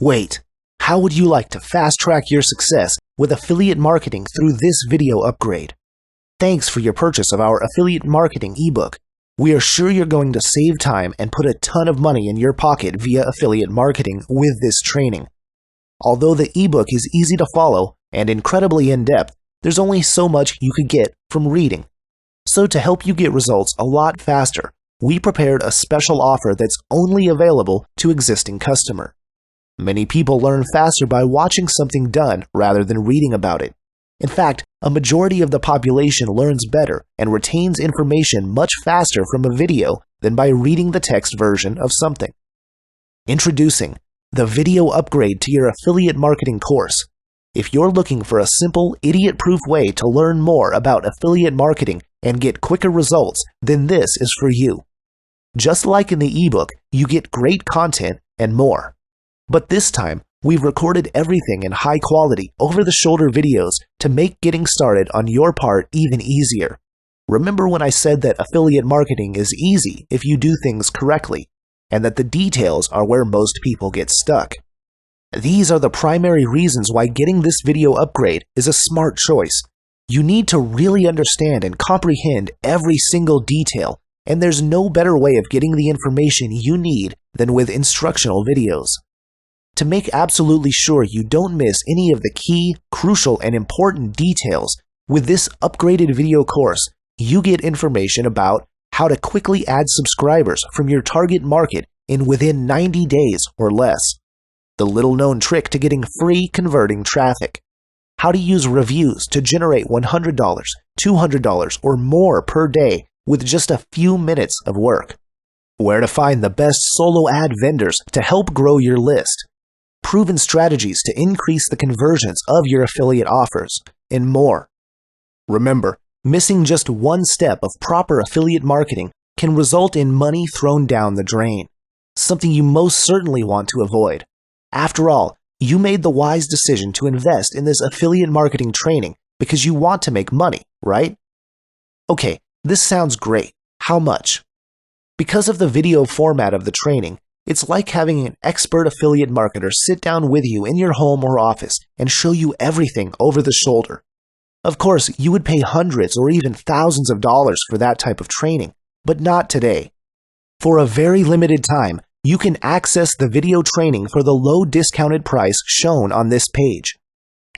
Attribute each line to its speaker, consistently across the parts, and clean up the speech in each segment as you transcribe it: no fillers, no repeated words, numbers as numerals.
Speaker 1: Wait, how would you like to fast-track your success with affiliate marketing through this video upgrade? Thanks for your purchase of our affiliate marketing ebook. We are sure you're going to save time and put a ton of money in your pocket via affiliate marketing with this training. Although the ebook is easy to follow and incredibly in-depth, there's only so much you could get from reading. So to help you get results a lot faster, we prepared a special offer that's only available to existing customers. Many people learn faster by watching something done rather than reading about it. In fact, a majority of the population learns better and retains information much faster from a video than by reading the text version of something. Introducing the video upgrade to your affiliate marketing course. If you're looking for a simple, idiot-proof way to learn more about affiliate marketing and get quicker results, then this is for you. Just like in the ebook, you get great content and more. But this time, we've recorded everything in high-quality, over-the-shoulder videos to make getting started on your part even easier. Remember when I said that affiliate marketing is easy if you do things correctly, and that the details are where most people get stuck? These are the primary reasons why getting this video upgrade is a smart choice. You need to really understand and comprehend every single detail, and there's no better way of getting the information you need than with instructional videos. To make absolutely sure you don't miss any of the key, crucial, and important details, with this upgraded video course, you get information about how to quickly add subscribers from your target market within 90 days or less, the little-known trick to getting free converting traffic, how to use reviews to generate $100, $200, or more per day with just a few minutes of work, where to find the best solo ad vendors to help grow your list, proven strategies to increase the conversions of your affiliate offers, and more. Remember, missing just one step of proper affiliate marketing can result in money thrown down the drain, something you most certainly want to avoid. After all, you made the wise decision to invest in this affiliate marketing training because you want to make money, right? Okay, this sounds great. How much? Because of the video format of the training, it's like having an expert affiliate marketer sit down with you in your home or office and show you everything over the shoulder. Of course, you would pay hundreds or even thousands of dollars for that type of training, but not today. For a very limited time, you can access the video training for the low discounted price shown on this page.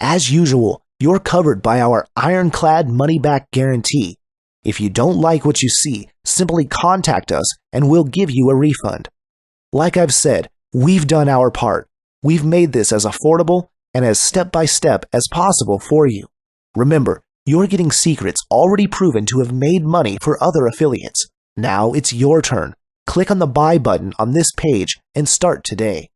Speaker 1: As usual, you're covered by our ironclad money-back guarantee. If you don't like what you see, simply contact us and we'll give you a refund. Like I've said, we've done our part. We've made this as affordable and as step-by-step as possible for you. Remember, you're getting secrets already proven to have made money for other affiliates. Now it's your turn. Click on the buy button on this page and start today.